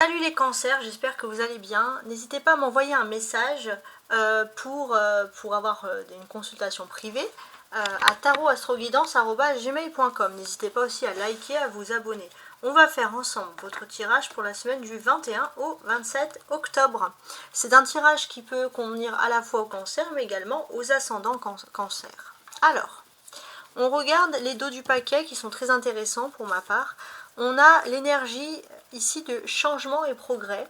Salut les cancers, j'espère que vous allez bien. N'hésitez pas à m'envoyer un message pour avoir une consultation privée à tarotastroguidance@gmail.com. N'hésitez pas aussi à liker, à vous abonner. On va faire ensemble votre tirage pour la semaine du 21 au 27 octobre. C'est un tirage qui peut convenir à la fois aux cancers mais également aux ascendants cancer. Alors, on regarde les dos du paquet qui sont très intéressants pour ma part. On a l'énergie ici de changement et progrès.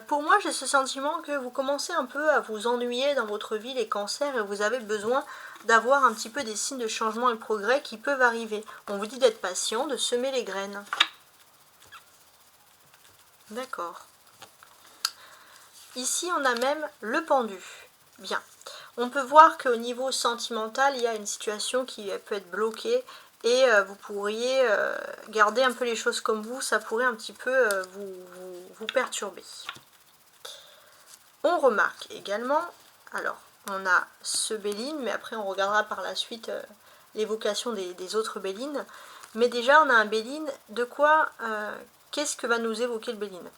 Pour moi, j'ai ce sentiment que vous commencez un peu à vous ennuyer dans votre vie, les cancers, et vous avez besoin d'avoir un petit peu des signes de changement et progrès qui peuvent arriver. On vous dit d'être patient, de semer les graines. D'accord. Ici, on a même le pendu. Bien. On peut voir qu'au niveau sentimental, il y a une situation qui peut être bloquée et vous pourriez garder un peu les choses comme vous, ça pourrait un petit peu vous perturber. On remarque également, alors on a ce Béline, mais après on regardera par la suite l'évocation des autres Bélines. Mais déjà on a un Béline, de quoi, qu'est-ce que va nous évoquer le Béline?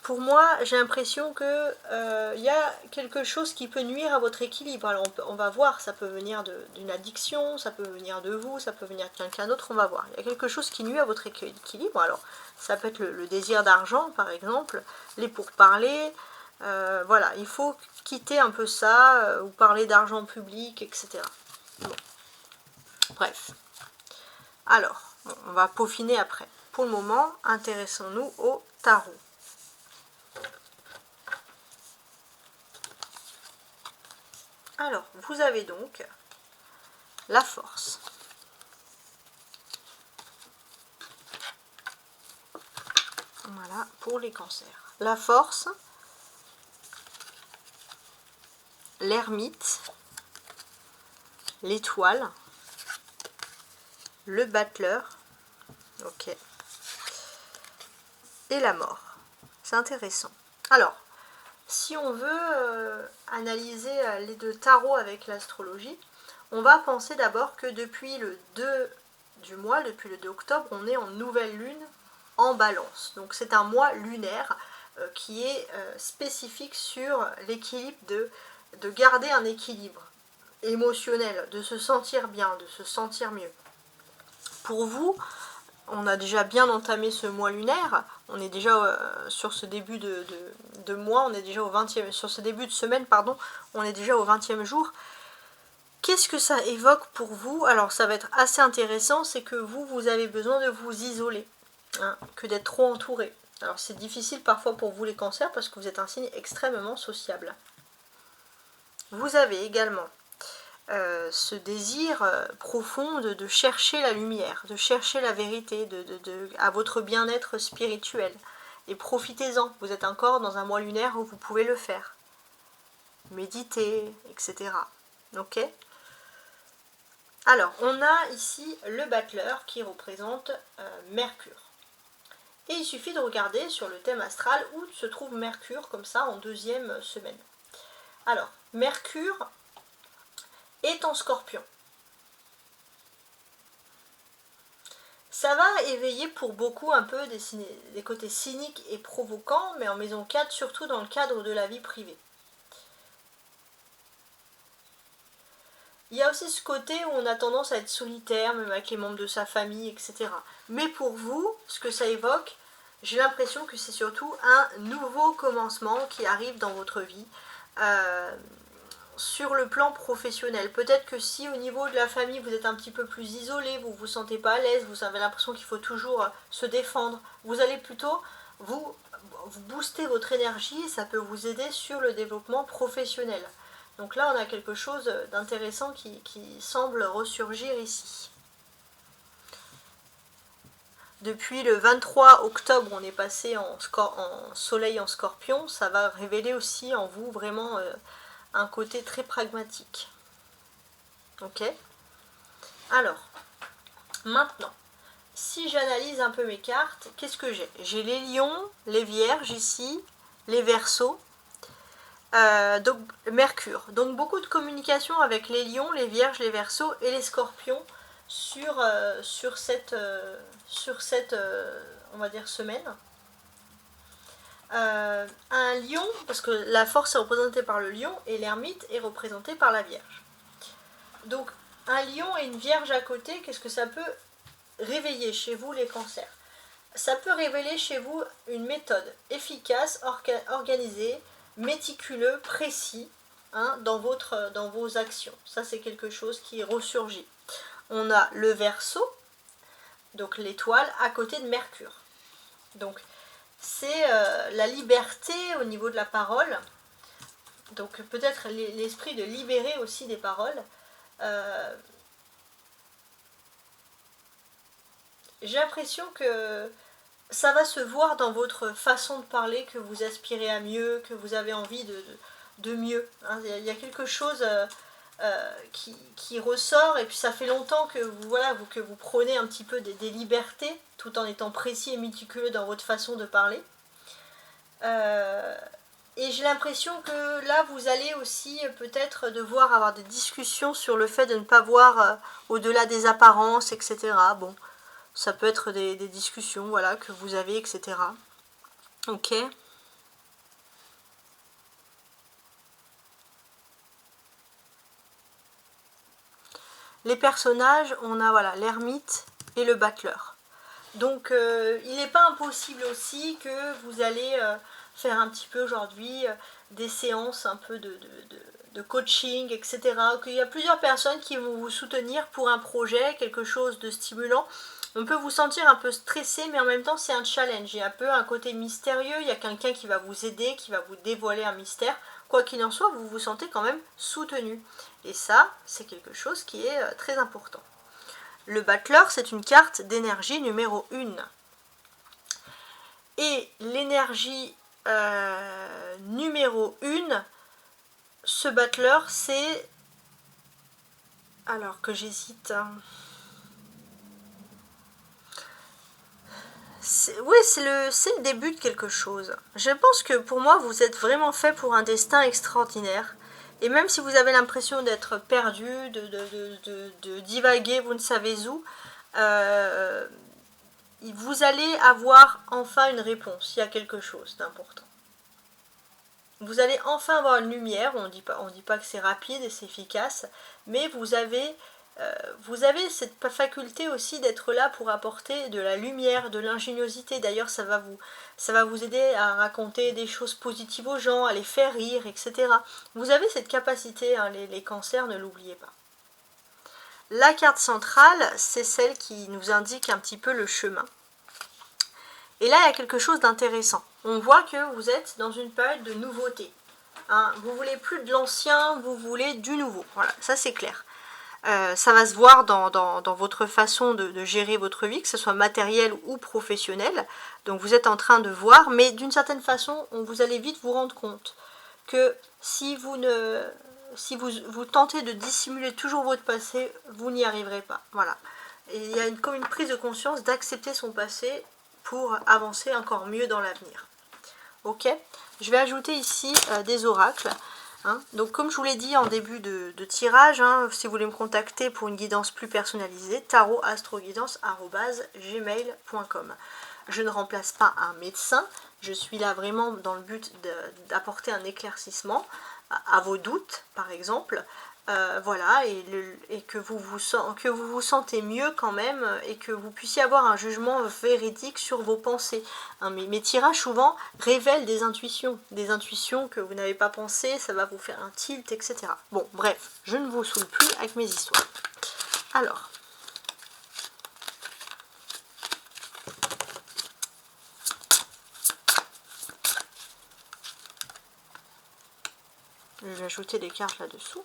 Pour moi, j'ai l'impression que y a quelque chose qui peut nuire à votre équilibre. Alors on va voir, ça peut venir d'une addiction, ça peut venir de vous, ça peut venir de quelqu'un d'autre, on va voir. Il y a quelque chose qui nuit à votre équilibre. Alors ça peut être le désir d'argent par exemple, les pourparlers, voilà, il faut quitter un peu ça, ou parler d'argent public, etc. Bon. Bref. Alors, bon, on va peaufiner après. Pour le moment, intéressons-nous au tarot. Alors, vous avez donc la force. Voilà, pour les cancers. La force, l'ermite, l'étoile, le battleur, ok, et la mort. C'est intéressant. Alors, si on veut analyser les deux tarots avec l'astrologie, on va penser d'abord que depuis le 2 du mois, depuis le 2 octobre, on est en nouvelle lune en balance. Donc c'est un mois lunaire qui est spécifique sur l'équilibre, de garder un équilibre émotionnel, de se sentir bien, de se sentir mieux. Pour vous, on a déjà bien entamé ce mois lunaire, on est déjà sur ce début de mois, on est déjà au 20e, sur ce début de semaine, pardon, on est déjà au 20e jour. Qu'est-ce que ça évoque pour vous? Alors ça va être assez intéressant, c'est que vous avez besoin de vous isoler, hein, que d'être trop entouré. Alors c'est difficile parfois pour vous les cancers parce que vous êtes un signe extrêmement sociable. Vous avez également ce désir profond de chercher la lumière, de chercher la vérité, à votre bien-être spirituel. Et profitez-en, vous êtes encore dans un mois lunaire où vous pouvez le faire. Méditer, etc. Ok? Alors, on a ici le battleur qui représente Mercure. Et il suffit de regarder sur le thème astral où se trouve Mercure, comme ça, en deuxième semaine. Alors, Mercure est en Scorpion. Ça va éveiller pour beaucoup un peu des côtés cyniques et provoquants, mais en maison 4, surtout dans le cadre de la vie privée. Il y a aussi ce côté où on a tendance à être solitaire, même avec les membres de sa famille, etc. Mais pour vous, ce que ça évoque, j'ai l'impression que c'est surtout un nouveau commencement qui arrive dans votre vie. Sur le plan professionnel, peut-être que si au niveau de la famille vous êtes un petit peu plus isolé, vous ne vous sentez pas à l'aise, vous avez l'impression qu'il faut toujours se défendre, vous allez plutôt vous booster votre énergie et ça peut vous aider sur le développement professionnel. Donc là on a quelque chose d'intéressant qui semble ressurgir ici. Depuis le 23 octobre, on est passé en soleil en scorpion, ça va révéler aussi en vous vraiment un côté très pragmatique. Ok? Alors, maintenant, si j'analyse un peu mes cartes, qu'est-ce que j'ai? J'ai les lions, les vierges ici, les verseaux, donc Mercure. Donc beaucoup de communication avec les lions, les vierges, les verseaux et les scorpions sur cette on va dire, semaine. un lion, parce que la force est représentée par le lion et l'ermite est représenté par la Vierge. Donc un lion et une Vierge à côté, qu'est-ce que ça peut réveiller chez vous les cancers? Ça peut révéler chez vous une méthode efficace, organisée, méticuleux, précis, hein, dans vos actions. Ça, c'est quelque chose qui ressurgit. On a le Verseau, donc l'étoile, à côté de Mercure. Donc, c'est la liberté au niveau de la parole. Donc, peut-être l'esprit de libérer aussi des paroles. J'ai l'impression que ça va se voir dans votre façon de parler, que vous aspirez à mieux, que vous avez envie de mieux. Hein. Il y a quelque chose qui ressort, et puis ça fait longtemps que que vous prenez un petit peu des libertés, tout en étant précis et méticuleux dans votre façon de parler. Et j'ai l'impression que là, vous allez aussi peut-être devoir avoir des discussions sur le fait de ne pas voir au-delà des apparences, etc. Bon. Ça peut être des discussions, voilà, que vous avez, etc. Ok. Les personnages, on a voilà l'ermite et le battleur. Donc il n'est pas impossible aussi que vous allez faire un petit peu aujourd'hui des séances un peu de coaching, etc. Qu'il y a plusieurs personnes qui vont vous soutenir pour un projet, quelque chose de stimulant. On peut vous sentir un peu stressé, mais en même temps c'est un challenge. Il y a un peu un côté mystérieux, il y a quelqu'un qui va vous aider, qui va vous dévoiler un mystère. Quoi qu'il en soit, vous vous sentez quand même soutenu. Et ça, c'est quelque chose qui est très important. Le battleur, c'est une carte d'énergie numéro 1. Et l'énergie numéro 1, ce battleur, c'est... Alors que j'hésite... Oui, c'est le début de quelque chose. Je pense que pour moi, vous êtes vraiment fait pour un destin extraordinaire. Et même si vous avez l'impression d'être perdu, de divaguer, vous ne savez où, vous allez avoir enfin une réponse. Il y a quelque chose d'important. Vous allez enfin avoir une lumière. On dit pas que c'est rapide et c'est efficace, mais vous avez cette faculté aussi d'être là pour apporter de la lumière, de l'ingéniosité. D'ailleurs, ça va vous aider à raconter des choses positives aux gens, à les faire rire, etc. Vous avez cette capacité, hein, les cancers, ne l'oubliez pas. La carte centrale, c'est celle qui nous indique un petit peu le chemin. Et là, il y a quelque chose d'intéressant. On voit que vous êtes dans une période de nouveauté. Hein, vous voulez plus de l'ancien, vous voulez du nouveau. Voilà, ça c'est clair. Ça va se voir dans votre façon de gérer votre vie, que ce soit matériel ou professionnel. Donc vous êtes en train de voir, mais d'une certaine façon, vous allez vite vous rendre compte que si vous tentez de dissimuler toujours votre passé, vous n'y arriverez pas. Voilà. Et il y a comme une prise de conscience d'accepter son passé pour avancer encore mieux dans l'avenir. Ok, je vais ajouter ici des oracles. Hein. Donc comme je vous l'ai dit en début de tirage, hein, si vous voulez me contacter pour une guidance plus personnalisée, tarotastroguidance@gmail.com. Je ne remplace pas un médecin, je suis là vraiment dans le but d'apporter un éclaircissement à vos doutes par exemple. Voilà, et que vous vous sentez mieux quand même, et que vous puissiez avoir un jugement véridique sur vos pensées. Hein, mes tirages souvent révèlent des intuitions que vous n'avez pas pensé, ça va vous faire un tilt, etc. Bon, bref, je ne vous saoule plus avec mes histoires. Alors, je vais ajouter des cartes là-dessous.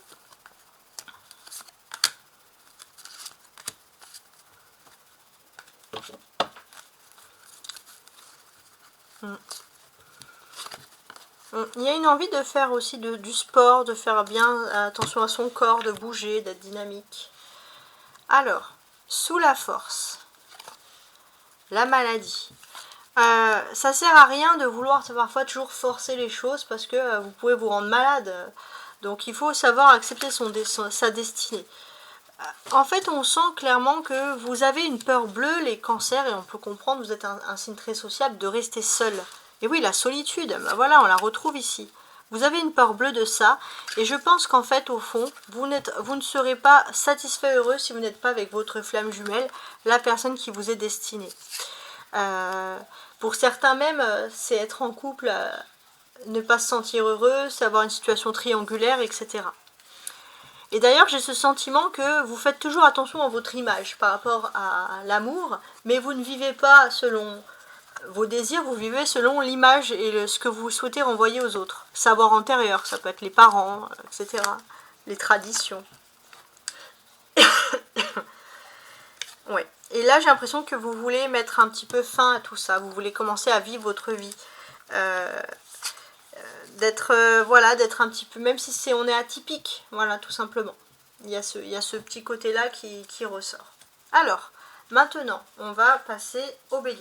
Il y a une envie de faire aussi du sport, de faire bien attention à son corps, de bouger, d'être dynamique. Alors, sous la force, la maladie. Ça sert à rien de vouloir parfois toujours forcer les choses parce que vous pouvez vous rendre malade. Donc il faut savoir accepter sa destinée. En fait, on sent clairement que vous avez une peur bleue, les cancers, et on peut comprendre, vous êtes un signe très sociable, de rester seul. Et oui, la solitude, ben voilà, on la retrouve ici. Vous avez une peur bleue de ça, et je pense qu'en fait, au fond, vous ne serez pas satisfait, heureux si vous n'êtes pas avec votre flamme jumelle, la personne qui vous est destinée. Pour certains même, c'est être en couple, ne pas se sentir heureux, c'est avoir une situation triangulaire, etc. Et d'ailleurs, j'ai ce sentiment que vous faites toujours attention à votre image par rapport à l'amour, mais vous ne vivez pas selon vos désirs, vous vivez selon l'image et ce que vous souhaitez renvoyer aux autres. Savoir antérieur, ça peut être les parents, etc. Les traditions. Ouais. Et là, j'ai l'impression que vous voulez mettre un petit peu fin à tout ça. Vous voulez commencer à vivre votre vie. Voilà, d'être un petit peu, même si on est atypique, voilà, tout simplement. Il y a ce petit côté-là qui ressort. Alors, maintenant, on va passer au Béline.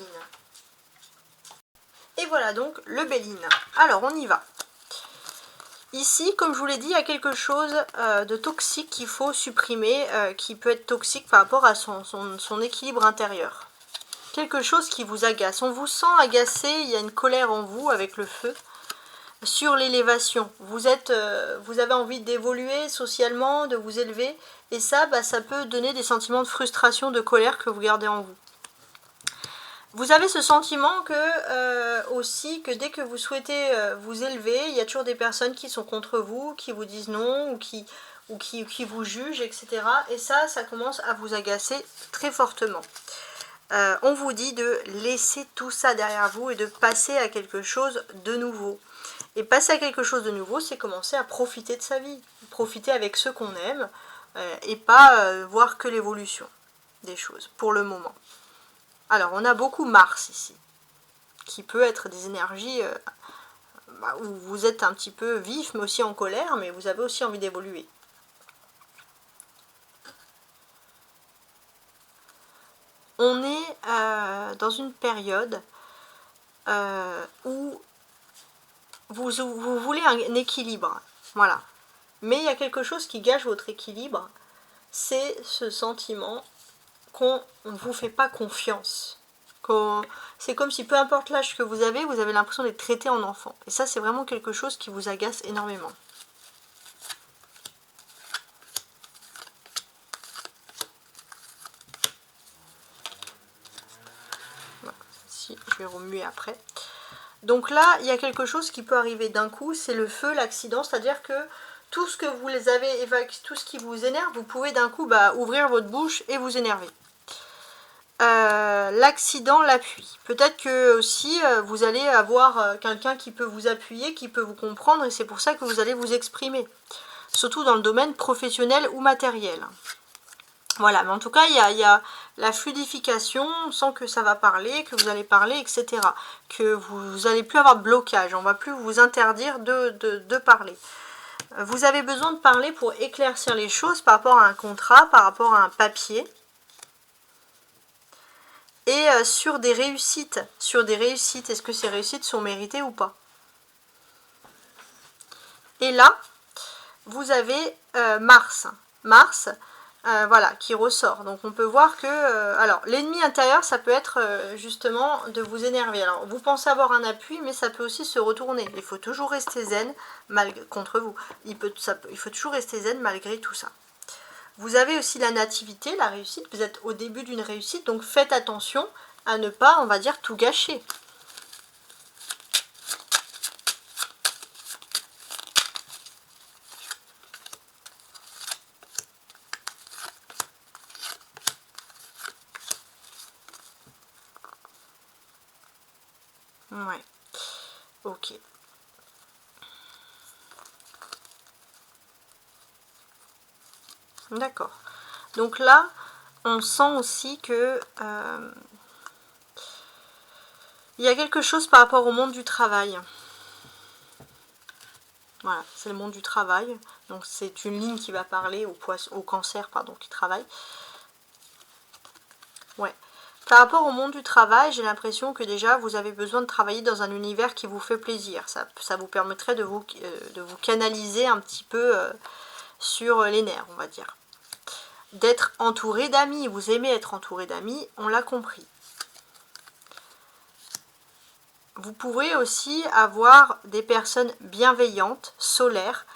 Et voilà donc le Béline. Alors, on y va. Ici, comme je vous l'ai dit, il y a quelque chose de toxique qu'il faut supprimer, qui peut être toxique par rapport à son équilibre intérieur. Quelque chose qui vous agace. On vous sent agacé, il y a une colère en vous avec le feu. Sur l'élévation, vous avez envie d'évoluer socialement, de vous élever, et ça, ça peut donner des sentiments de frustration, de colère que vous gardez en vous. Vous avez ce sentiment que aussi que dès que vous souhaitez vous élever, il y a toujours des personnes qui sont contre vous, qui vous disent non ou qui vous jugent, etc. Et ça commence à vous agacer très fortement. On vous dit de laisser tout ça derrière vous et de passer à quelque chose de nouveau. Et passer à quelque chose de nouveau, c'est commencer à profiter de sa vie. Profiter avec ceux qu'on aime et pas voir que l'évolution des choses pour le moment. Alors, on a beaucoup Mars ici, qui peut être des énergies où vous êtes un petit peu vif, mais aussi en colère, mais vous avez aussi envie d'évoluer. On est dans une période où vous voulez un équilibre, voilà. Mais il y a quelque chose qui gâche votre équilibre, c'est ce sentiment qu'on ne vous fait pas confiance. C'est comme si peu importe l'âge que vous avez l'impression d'être traité en enfant. Et ça, c'est vraiment quelque chose qui vous agace énormément. Voilà. Si, je vais remuer après. Donc là, il y a quelque chose qui peut arriver d'un coup, c'est le feu, l'accident, c'est-à-dire que tout ce que vous les avez évacué, tout ce qui vous énerve, vous pouvez d'un coup ouvrir votre bouche et vous énerver. L'accident, l'appui. Peut-être que aussi vous allez avoir quelqu'un qui peut vous appuyer, qui peut vous comprendre, et c'est pour ça que vous allez vous exprimer. Surtout dans le domaine professionnel ou matériel. Voilà, mais en tout cas, il y a la fluidification, on sent que ça va parler, que vous allez parler, etc. Que vous n'allez plus avoir de blocage, on ne va plus vous interdire de parler. Vous avez besoin de parler pour éclaircir les choses par rapport à un contrat, par rapport à un papier. Et sur des réussites, est-ce que ces réussites sont méritées ou pas? Et là, vous avez Mars. Mars, voilà, qui ressort. Donc on peut voir que, alors l'ennemi intérieur, ça peut être justement de vous énerver. Alors vous pensez avoir un appui, mais ça peut aussi se retourner. Il faut toujours rester zen contre vous. Il faut toujours rester zen malgré tout ça. Vous avez aussi la nativité, la réussite. Vous êtes au début d'une réussite, donc faites attention à ne pas, on va dire, tout gâcher. Ouais. Ok. D'accord. Donc là, on sent aussi que il y a quelque chose par rapport au monde du travail. Voilà, c'est le monde du travail. Donc c'est une ligne qui va parler au cancer, pardon, qui travaille. Ouais. Par rapport au monde du travail, j'ai l'impression que déjà vous avez besoin de travailler dans un univers qui vous fait plaisir. Ça vous permettrait de vous canaliser un petit peu sur les nerfs, on va dire. D'être entouré d'amis. Vous aimez être entouré d'amis, on l'a compris. vous pourrez aussi avoir des personnes bienveillantes, solaires,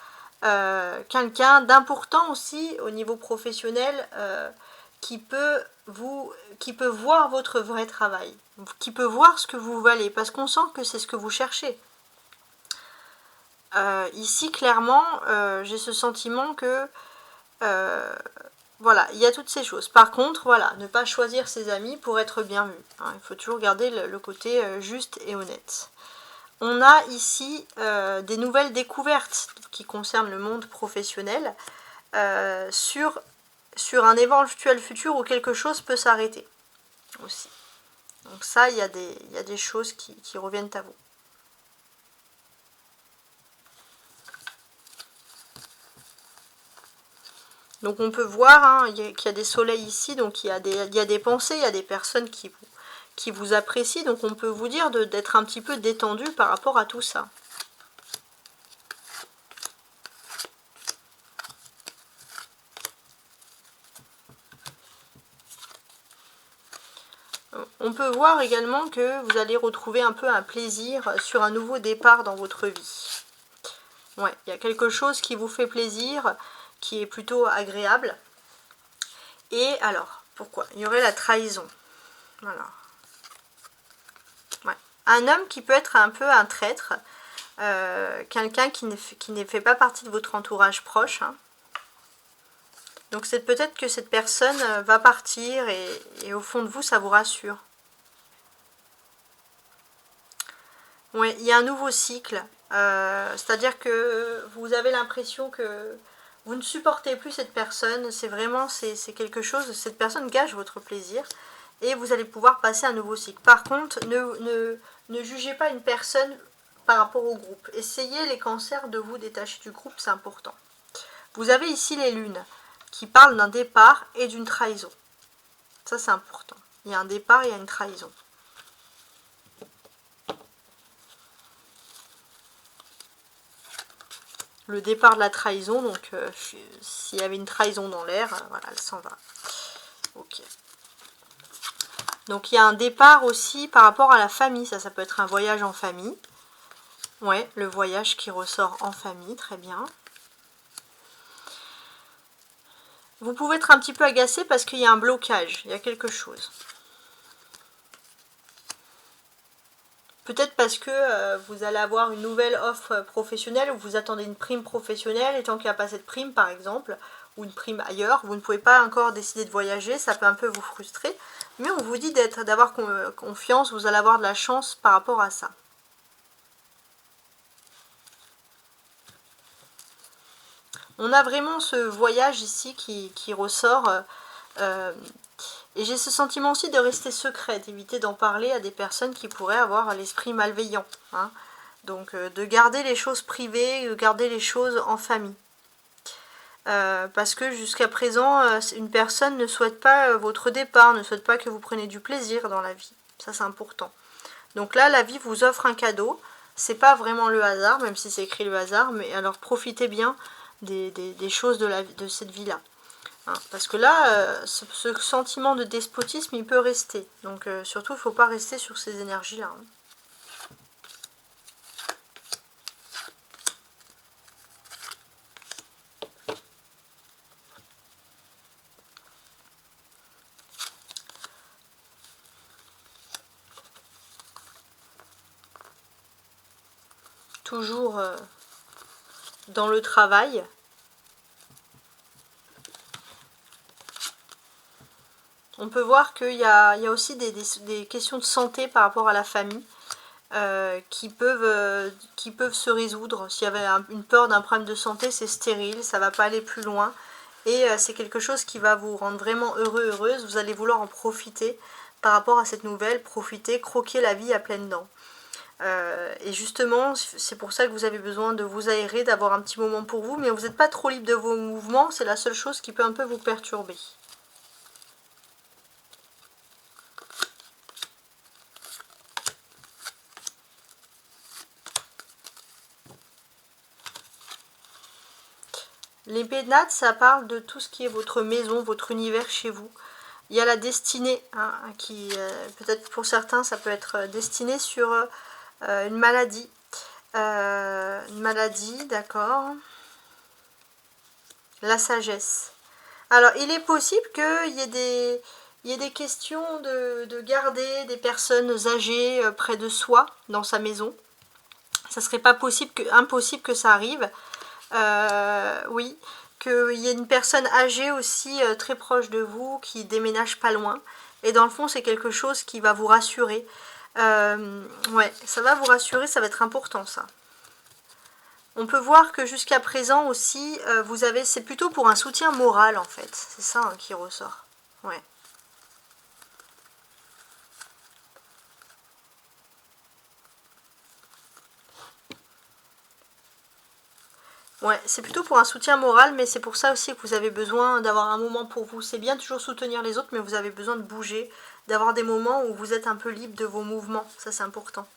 quelqu'un d'important aussi au niveau professionnel qui peut voir votre vrai travail, qui peut voir ce que vous valez, parce qu'on sent que c'est ce que vous cherchez. Ici, clairement, j'ai ce sentiment que voilà, il y a toutes ces choses. Par contre, voilà, ne pas choisir ses amis pour être bien vu. Hein, il faut toujours garder le côté juste et honnête. On a ici des nouvelles découvertes qui concernent le monde professionnel sur un éventuel futur où quelque chose peut s'arrêter aussi. Donc ça, il y a des choses qui reviennent à vous. Donc on peut voir hein, qu'il y a des soleils ici, donc il y a des pensées, il y a des personnes qui vous apprécient, donc on peut vous dire d'être un petit peu détendu par rapport à tout ça. On peut voir également que vous allez retrouver un peu un plaisir sur un nouveau départ dans votre vie. Ouais, il y a quelque chose qui vous fait plaisir, qui est plutôt agréable. Et alors, pourquoi? Il y aurait la trahison. Voilà. Ouais. Un homme qui peut être un peu un traître, quelqu'un qui ne fait pas partie de votre entourage proche. Hein. Donc c'est peut-être que cette personne va partir et au fond de vous, ça vous rassure. Oui, il y a un nouveau cycle. C'est-à-dire que vous avez l'impression que vous ne supportez plus cette personne. C'est vraiment, c'est quelque chose, cette personne gâche votre plaisir. Et vous allez pouvoir passer un nouveau cycle. Par contre, ne jugez pas une personne par rapport au groupe. Essayez les cancers de vous détacher du groupe, c'est important. Vous avez ici les lunes qui parlent d'un départ et d'une trahison. Ça, c'est important. Il y a un départ et il y a une trahison. Le départ de la trahison, donc s'il y avait une trahison dans l'air, voilà, elle s'en va. Ok. Donc il y a un départ aussi par rapport à la famille, ça peut être un voyage en famille. Ouais, le voyage qui ressort en famille, très bien. Vous pouvez être un petit peu agacé parce qu'il y a un blocage, il y a quelque chose. Peut-être parce que vous allez avoir une nouvelle offre professionnelle ou vous attendez une prime professionnelle et tant qu'il n'y a pas cette prime par exemple, ou une prime ailleurs, vous ne pouvez pas encore décider de voyager, ça peut un peu vous frustrer. Mais on vous dit d'avoir confiance, vous allez avoir de la chance par rapport à ça. On a vraiment ce voyage ici qui ressort. Et j'ai ce sentiment aussi de rester secret, d'éviter d'en parler à des personnes qui pourraient avoir l'esprit malveillant. Hein. Donc de garder les choses privées, de garder les choses en famille. Parce que jusqu'à présent, une personne ne souhaite pas votre départ, ne souhaite pas que vous preniez du plaisir dans la vie. Ça, c'est important. Donc là, la vie vous offre un cadeau. C'est pas vraiment le hasard, même si c'est écrit le hasard, mais alors profitez bien des choses de cette vie-là. Hein, parce que là, ce sentiment de despotisme, il peut rester. Donc surtout, il ne faut pas rester sur ces énergies-là. Hein. Toujours dans le travail. On peut voir qu'il y a aussi des questions de santé par rapport à la famille qui peuvent se résoudre. S'il y avait une peur d'un problème de santé, c'est stérile, ça ne va pas aller plus loin. Et c'est quelque chose qui va vous rendre vraiment heureux, heureuse. Vous allez vouloir en profiter par rapport à cette nouvelle, profiter, croquer la vie à pleines dents. Et justement, c'est pour ça que vous avez besoin de vous aérer, d'avoir un petit moment pour vous, mais vous n'êtes pas trop libre de vos mouvements, c'est la seule chose qui peut un peu vous perturber. Les pénates, ça parle de tout ce qui est votre maison, votre univers chez vous. Il y a la destinée, hein, qui peut-être pour certains, ça peut être destiné sur une maladie. Une maladie, d'accord. La sagesse. Alors, il est possible qu'il y ait des questions de garder des personnes âgées près de soi, dans sa maison. Ça serait pas impossible que ça arrive. Oui, qu'il y ait une personne âgée aussi très proche de vous qui déménage pas loin. Et dans le fond, c'est quelque chose qui va vous rassurer. Ouais, ça va vous rassurer, ça va être important ça. On peut voir que jusqu'à présent aussi, c'est plutôt pour un soutien moral en fait. C'est ça hein, qui ressort. Ouais. Ouais, c'est plutôt pour un soutien moral, mais c'est pour ça aussi que vous avez besoin d'avoir un moment pour vous. C'est bien toujours soutenir les autres, mais vous avez besoin de bouger, d'avoir des moments où vous êtes un peu libre de vos mouvements. Ça, c'est important.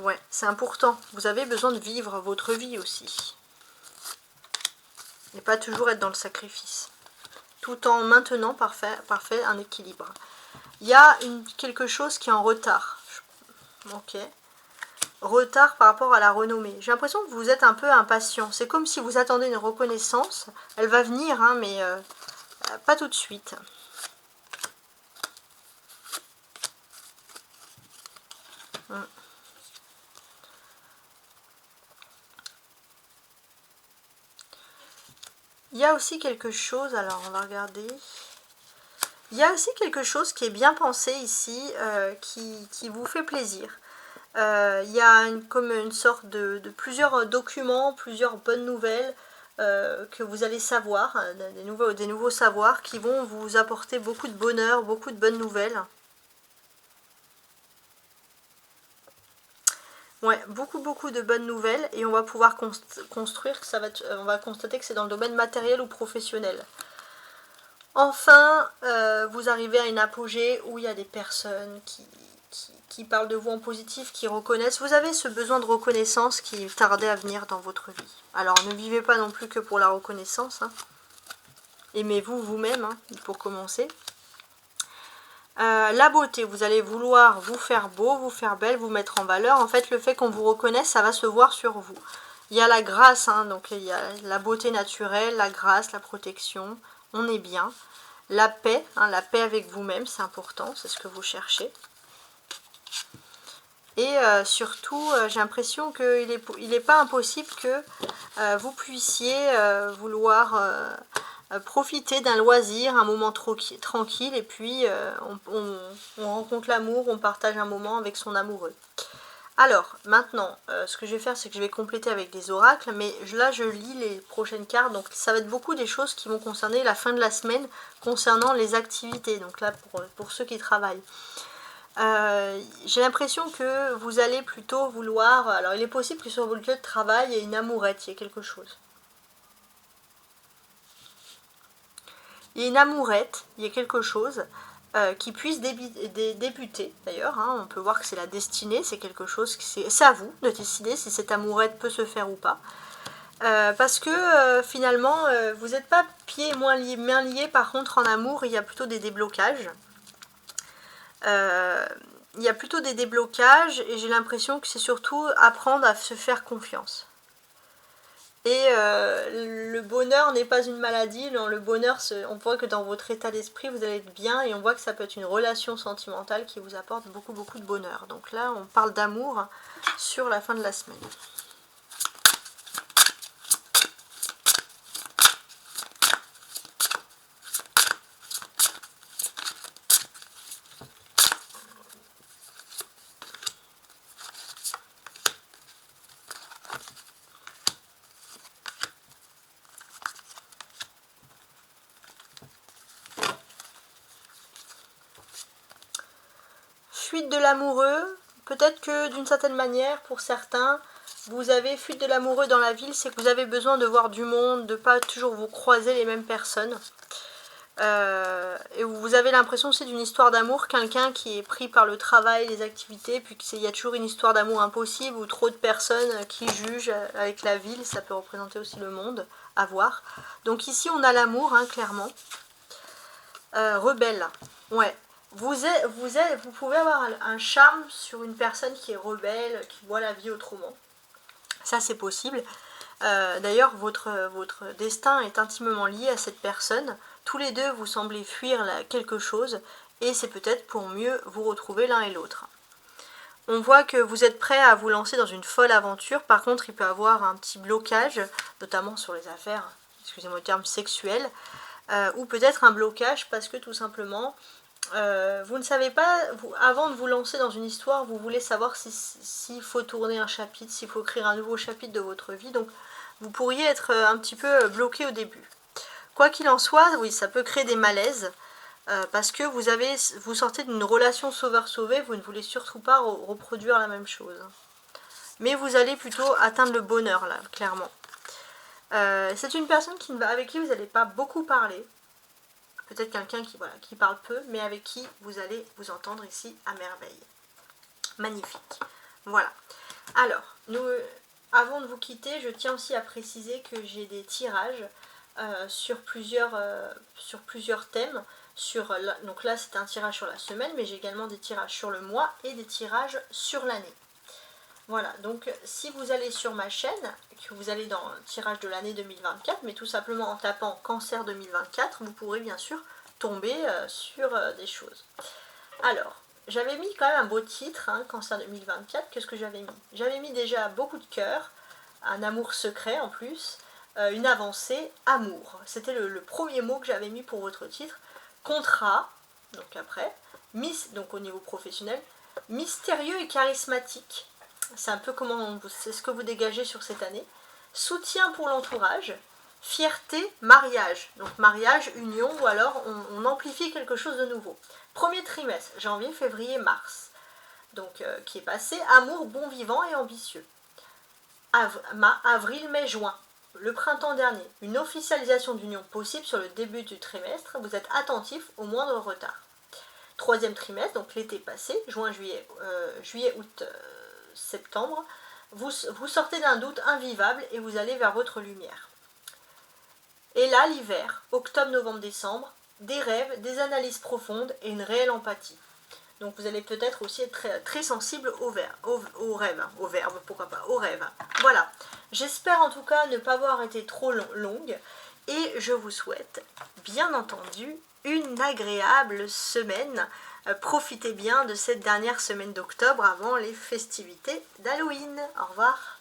Ouais, c'est important. Vous avez besoin de vivre votre vie aussi. Et pas toujours être dans le sacrifice. Tout en maintenant parfait un équilibre. Il y a quelque chose qui est en retard. Ok. Retard par rapport à la renommée. J'ai l'impression que vous êtes un peu impatient. C'est comme si vous attendez une reconnaissance. Elle va venir, hein, mais pas tout de suite. Il y a aussi quelque chose, alors on va regarder. Il y a aussi quelque chose qui est bien pensé ici, qui vous fait plaisir. Il y a comme une sorte de plusieurs documents, plusieurs bonnes nouvelles que vous allez savoir, des nouveaux savoirs qui vont vous apporter beaucoup de bonheur, beaucoup de bonnes nouvelles. Ouais, beaucoup de bonnes nouvelles et on va pouvoir construire, on va constater que c'est dans le domaine matériel ou professionnel. Enfin, vous arrivez à une apogée où il y a des personnes qui parlent de vous en positif, qui reconnaissent. Vous avez ce besoin de reconnaissance qui tardait à venir dans votre vie. Alors ne vivez pas non plus que pour la reconnaissance. Hein. Aimez-vous vous-même, hein, pour commencer. La beauté, vous allez vouloir vous faire beau, vous faire belle, vous mettre en valeur. En fait, le fait qu'on vous reconnaisse, ça va se voir sur vous. Il y a la grâce, hein, donc il y a la beauté naturelle, la grâce, la protection. On est bien. La paix, hein, la paix avec vous-même, c'est important, c'est ce que vous cherchez. Et surtout, j'ai l'impression qu'il n'est pas impossible que vous puissiez vouloir profiter d'un loisir, un moment tranquille, et puis on rencontre l'amour, on partage un moment avec son amoureux. Alors, maintenant, ce que je vais faire, c'est que je vais compléter avec des oracles, mais là, je lis les prochaines cartes, donc ça va être beaucoup des choses qui vont concerner la fin de la semaine, concernant les activités, donc là, pour ceux qui travaillent. J'ai l'impression que vous allez plutôt vouloir... Alors, il est possible que sur votre lieu de travail, il y ait une amourette, il y ait quelque chose. Il y a une amourette, il y a quelque chose qui puisse débuter, d'ailleurs. Hein, on peut voir que c'est la destinée, c'est quelque chose... C'est à vous de décider si cette amourette peut se faire ou pas. Parce que finalement, vous n'êtes pas main liés, par contre, en amour, il y a plutôt des déblocages. Il y a plutôt des déblocages et j'ai l'impression que c'est surtout apprendre à se faire confiance. Et le bonheur n'est pas une maladie, non, le bonheur, on voit que dans votre état d'esprit, vous allez être bien et on voit que ça peut être une relation sentimentale qui vous apporte beaucoup de bonheur. Donc là, on parle d'amour sur la fin de la semaine. Fuite de l'amoureux, peut-être que d'une certaine manière, pour certains, vous avez fuite de l'amoureux dans la ville, c'est que vous avez besoin de voir du monde, de ne pas toujours vous croiser les mêmes personnes. Et vous avez l'impression aussi d'une histoire d'amour, quelqu'un qui est pris par le travail, les activités, puis qu'il y a toujours une histoire d'amour impossible, ou trop de personnes qui jugent avec la ville, ça peut représenter aussi le monde, à voir. Donc ici on a l'amour, hein, clairement. Rebelle, ouais. vous pouvez avoir un charme sur une personne qui est rebelle, qui voit la vie autrement. Ça, c'est possible. D'ailleurs, votre destin est intimement lié à cette personne. Tous les deux, vous semblez fuir quelque chose, et c'est peut-être pour mieux vous retrouver l'un et l'autre. On voit que vous êtes prêt à vous lancer dans une folle aventure. Par contre, il peut y avoir un petit blocage, notamment sur les affaires, excusez-moi le terme, sexuelles, ou peut-être un blocage parce que tout simplement, vous ne savez pas, avant de vous lancer dans une histoire, vous voulez savoir s'il faut tourner un chapitre, s'il faut écrire un nouveau chapitre de votre vie. Donc, vous pourriez être un petit peu bloqué au début. Quoi qu'il en soit, oui, ça peut créer des malaises. Parce que vous sortez d'une relation sauveur-sauvé, vous ne voulez surtout pas reproduire la même chose. Mais vous allez plutôt atteindre le bonheur, là, clairement. C'est une personne avec qui vous n'allez pas beaucoup parler. Peut-être quelqu'un qui parle peu, mais avec qui vous allez vous entendre ici à merveille. Magnifique. Voilà. Alors, avant de vous quitter, je tiens aussi à préciser que j'ai des tirages sur plusieurs thèmes. Donc là c'est un tirage sur la semaine, mais j'ai également des tirages sur le mois et des tirages sur l'année. Voilà, donc si vous allez sur ma chaîne, que vous allez dans le tirage de l'année 2024, mais tout simplement en tapant cancer 2024, vous pourrez bien sûr tomber sur des choses. Alors, j'avais mis quand même un beau titre, hein, cancer 2024, qu'est-ce que j'avais mis? J'avais mis déjà beaucoup de cœur, un amour secret en plus, une avancée, amour. C'était le premier mot que j'avais mis pour votre titre. Contrat, donc après, donc au niveau professionnel, mystérieux et charismatique, c'est un peu c'est ce que vous dégagez sur cette année. Soutien pour l'entourage, fierté, mariage, donc mariage, union, ou alors on amplifie quelque chose de nouveau. Premier trimestre, janvier, février, mars, donc qui est passé, amour, bon vivant et ambitieux. Avril, mai, juin. Le printemps dernier, une officialisation d'union possible sur le début du trimestre, vous êtes attentif au moindre retard. Troisième trimestre, donc l'été passé, juin, juillet, août, septembre, vous sortez d'un doute invivable et vous allez vers votre lumière. Et là, l'hiver, octobre, novembre, décembre, des rêves, des analyses profondes et une réelle empathie. Donc vous allez peut-être aussi être très, très sensible aux rêves, au verbe, pourquoi pas, aux rêves. Voilà, j'espère en tout cas ne pas avoir été trop longue et je vous souhaite bien entendu une agréable semaine. Profitez bien de cette dernière semaine d'octobre avant les festivités d'Halloween. Au revoir.